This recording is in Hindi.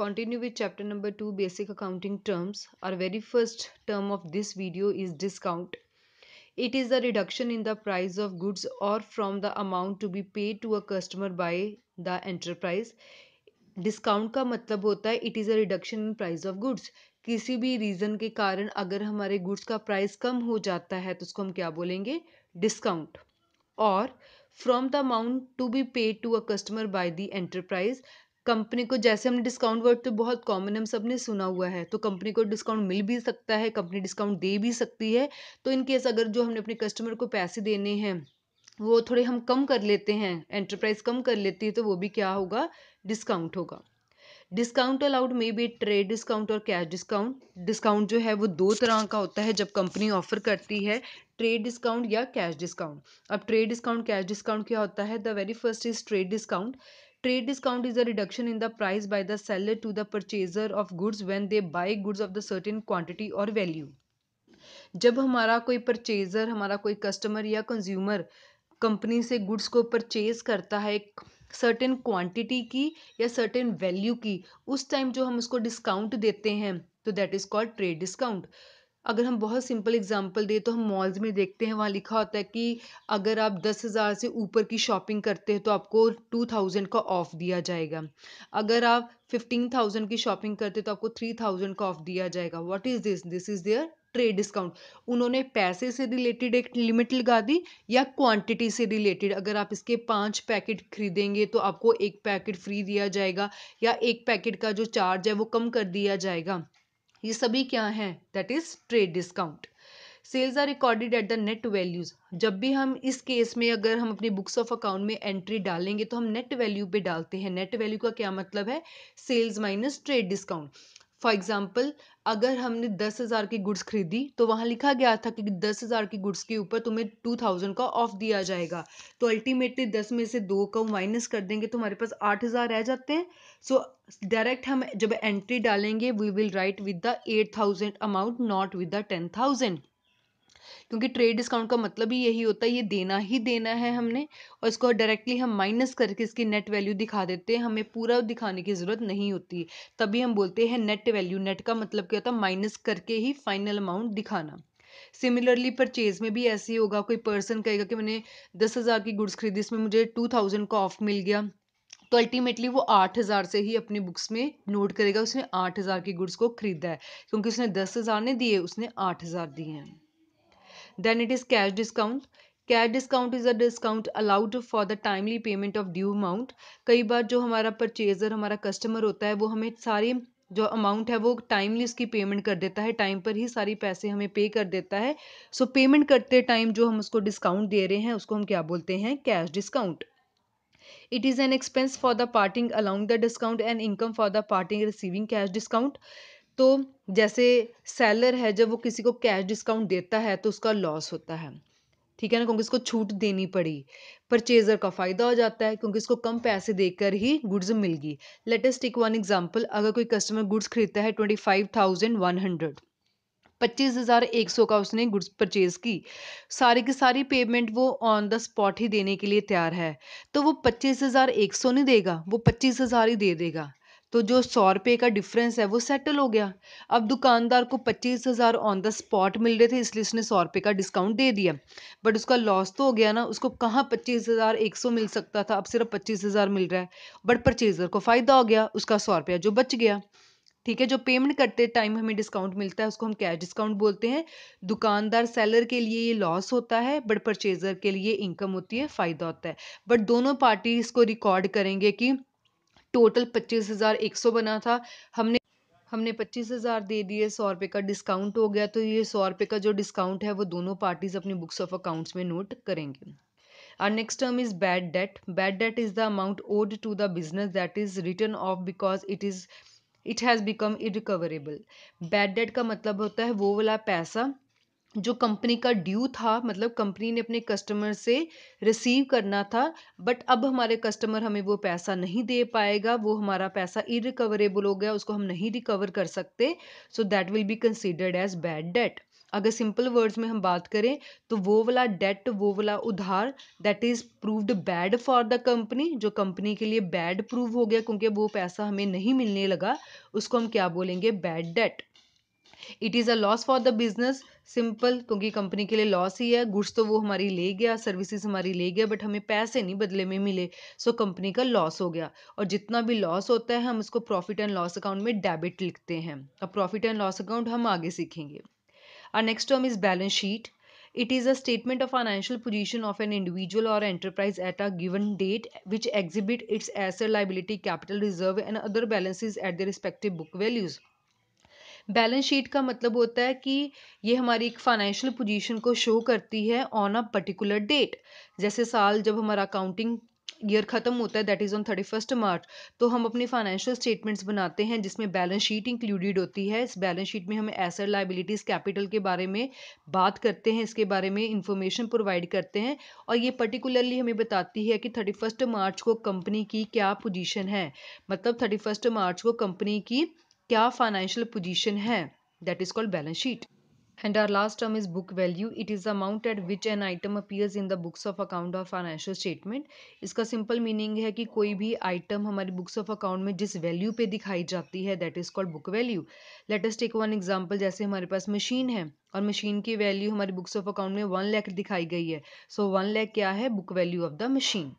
Continue with chapter number 2, basic accounting terms. Our very first term of this video is discount. It is the reduction in the price of goods or from the amount to be paid to a customer by the enterprise. Discount का मतलब होता है it is a reduction in price of goods. किसी भी रीज़न के कारण अगर हमारे गुड्स का प्राइस कम हो जाता है तो उसको हम क्या बोलेंगे, डिस्काउंट। और from the amount to be paid to a customer by the enterprise, company को, जैसे हमने डिस्काउंट वर्ड तो बहुत कॉमन हम सब ने सुना हुआ है, तो कंपनी को डिस्काउंट मिल भी सकता है, कंपनी डिस्काउंट दे भी सकती है। तो इन केस अगर जो हमने अपने कस्टमर को पैसे देने हैं वो थोड़े हम कम कर लेते हैं, एंटरप्राइज कम कर लेती है, तो वो भी क्या होगा, डिस्काउंट होगा। डिस्काउंट अलाउड में भी ट्रेड डिस्काउंट और कैश डिस्काउंट। डिस्काउंट जो है वो दो तरह का होता है जब कंपनी ऑफर करती है, ट्रेड डिस्काउंट या कैश डिस्काउंट। अब ट्रेड डिस्काउंट कैश डिस्काउंट क्या होता है, the very first is trade discount. Trade discount is a reduction in the price by the seller to the purchaser of goods when they buy goods of the certain quantity और वैल्यू। जब हमारा कोई परचेजर, हमारा कोई कस्टमर या कंज्यूमर कंपनी से गुड्स को परचेज करता है एक सर्टेन क्वांटिटी की या सर्टेन वैल्यू की, उस टाइम जो हम उसको डिस्काउंट देते हैं तो that is called trade discount. अगर हम बहुत सिंपल एग्जांपल दें तो हम मॉल्स में देखते हैं, वहाँ लिखा होता है कि अगर आप 10,000 से ऊपर की शॉपिंग करते हैं तो आपको 2,000 का ऑफ दिया जाएगा। अगर आप 15,000 की शॉपिंग करते हैं तो आपको 3,000 का ऑफ दिया जाएगा। What is this, this is there trade discount. उन्होंने पैसे से रिलेटेड एक लिमिट लगा दी या क्वांटिटी से रिलेटेड, अगर आप इसके 5 पैकेट खरीदेंगे तो आपको एक पैकेट फ्री दिया जाएगा या एक पैकेट का जो चार्ज है वो कम कर दिया जाएगा। ये सभी क्या हैं, that is trade discount. Sales are recorded at the net values. जब भी हम इस केस में अगर हम अपनी बुक्स ऑफ अकाउंट में एंट्री डालेंगे तो हम नेट वैल्यू पे डालते हैं। नेट वैल्यू का क्या मतलब है, sales minus trade discount. For example, अगर हमने 10,000 की गुड्स खरीदी तो वहाँ लिखा गया था कि 10,000 की गुड्स के ऊपर तुम्हें 2,000 का ऑफ दिया जाएगा, तो अल्टीमेटली 10 में से 2 को माइनस कर देंगे तो हमारे पास 8,000 रह जाते हैं। सो डायरेक्ट हम जब एंट्री डालेंगे we will write with the 8,000 amount, not with the 10,000, क्योंकि ट्रेड डिस्काउंट का मतलब ही यही होता है, ये देना ही देना है हमने, और इसको डायरेक्टली हम माइनस करके इसकी नेट वैल्यू दिखा देते हैं, हमें पूरा दिखाने की ज़रूरत नहीं होती। तभी हम बोलते हैं नेट वैल्यू। नेट का मतलब क्या होता है, माइनस करके ही फाइनल अमाउंट दिखाना। सिमिलरली परचेज में भी ऐसे ही होगा, कोई पर्सन कहेगा कि मैंने 10,000 की गुड्स खरीदी, इसमें मुझे 2,000 का ऑफ मिल गया, तो अल्टीमेटली वो 8,000 से ही अपनी बुक्स में नोट करेगा उसने 8,000 की गुड्स को खरीदा है, क्योंकि उसने 10,000 नहीं दिए, उसने 8,000 दिए हैं। Then it is cash discount. Cash discount is a discount allowed for the timely payment of due amount. कई बार जो हमारा परचेजर, हमारा कस्टमर होता है, वो हमें सारी जो अमाउंट है वो टाइमली उसकी पेमेंट कर देता है, टाइम पर ही सारी पैसे हमें पे कर देता है। सो पेमेंट करते टाइम जो हम उसको डिस्काउंट दे रहे हैं उसको हम क्या बोलते हैं, cash discount. It is an expense for the parting allowing the discount and income for the parting receiving cash discount. तो जैसे सेलर है, जब वो किसी को कैश डिस्काउंट देता है तो उसका लॉस होता है, ठीक है ना, क्योंकि इसको छूट देनी पड़ी। परचेजर का फायदा हो जाता है क्योंकि इसको कम पैसे देकर ही गुड्स मिल गई। Let us take one example. अगर कोई कस्टमर गुड्स खरीदता है 25,100, 25,100 का उसने गुड्स परचेज की, सारी की सारी पेमेंट वो ऑन द स्पॉट ही देने के लिए तैयार है, तो वो 25,100 नहीं देगा, वो 25,000 ही दे देगा। तो जो 100 रुपये का डिफरेंस है वो सेटल हो गया। अब दुकानदार को 25,000 ऑन द स्पॉट मिल रहे थे, इसलिए उसने 100 रुपये का डिस्काउंट दे दिया, बट उसका लॉस तो हो गया ना। उसको कहाँ 25,100 मिल सकता था, अब सिर्फ 25,000 मिल रहा है, बट परचेजर को फायदा हो गया, उसका 100 रुपया जो बच गया। ठीक है, जो पेमेंट करते टाइम हमें डिस्काउंट मिलता है उसको हम कैश डिस्काउंट बोलते हैं। दुकानदार सेलर के लिए ये लॉस होता है, बट परचेजर के लिए इनकम होती है, फायदा होता है। बट दोनों पार्टी इसको रिकॉर्ड करेंगे कि टोटल 25,100 बना था, हमने हमने 25,000 दे दिए, 100 रुपये का डिस्काउंट हो गया, तो ये 100 रुपये का जो डिस्काउंट है वो दोनों पार्टीज अपनी बुक्स ऑफ अकाउंट्स में नोट करेंगे। Our next term is bad debt. Bad debt is the amount owed to the business that is written off because it has become irrecoverable. Bad debt का मतलब होता है वो वाला पैसा जो कंपनी का ड्यू था, मतलब कंपनी ने अपने कस्टमर से रिसीव करना था, बट अब हमारे कस्टमर हमें वो पैसा नहीं दे पाएगा, वो हमारा पैसा इरिकवरेबल हो गया, उसको हम नहीं रिकवर कर सकते, so that will be considered as bad debt. अगर सिंपल वर्ड्स में हम बात करें तो वो वाला डेट, वो वाला उधार that is proved bad for the company, जो कंपनी के लिए बैड प्रूव हो गया क्योंकि वो पैसा हमें नहीं मिलने लगा, उसको हम क्या बोलेंगे, bad debt. It is a loss for the business, simple, क्योंकि कंपनी के लिए लॉस ही है, गुड्स तो वो हमारी ले गया, सर्विसेज हमारी ले गया, बट हमें पैसे नहीं बदले में मिले, सो कंपनी का लॉस हो गया। और जितना भी लॉस होता है हम उसको प्रॉफिट एंड लॉस अकाउंट में डेबिट लिखते हैं। अब प्रॉफिट एंड लॉस अकाउंट हम आगे सीखेंगे। Our next term is balance sheet. It is a statement of financial position of an individual or enterprise at a given date, which exhibit its asset, liability, capital reserve and other balances at their respective book values. Balance sheet का मतलब होता है कि ये हमारी एक फाइनेंशियल पोजीशन को शो करती है ऑन अ पर्टिकुलर डेट। जैसे साल जब हमारा अकाउंटिंग ईयर खत्म होता है दैट इज़ ऑन 31 मार्च, तो हम अपनी फाइनेंशियल स्टेटमेंट्स बनाते हैं जिसमें बैलेंस शीट इंक्लूडेड होती है। इस बैलेंस शीट में हमें एसेट, लायबिलिटीज़, कैपिटल के बारे में बात करते हैं, इसके बारे में इंफॉर्मेशन प्रोवाइड करते हैं, और ये पर्टिकुलरली हमें बताती है कि 31 मार्च को कंपनी की क्या पोजीशन है, मतलब 31 मार्च को कंपनी की क्या फाइनेंशियल पोजीशन है, that is called balance sheet. And our last term is book value. It is the amount at which an item appears in the books of account और फाइनेंशियल स्टेटमेंट। इसका सिंपल मीनिंग है कि कोई भी आइटम हमारी बुक्स ऑफ अकाउंट में जिस वैल्यू पे दिखाई जाती है that is called book value. Let us take one example, जैसे हमारे पास मशीन है और मशीन की वैल्यू हमारी बुक्स ऑफ अकाउंट में 1 लाख दिखाई गई है, सो 1 लाख क्या है, book value of the machine.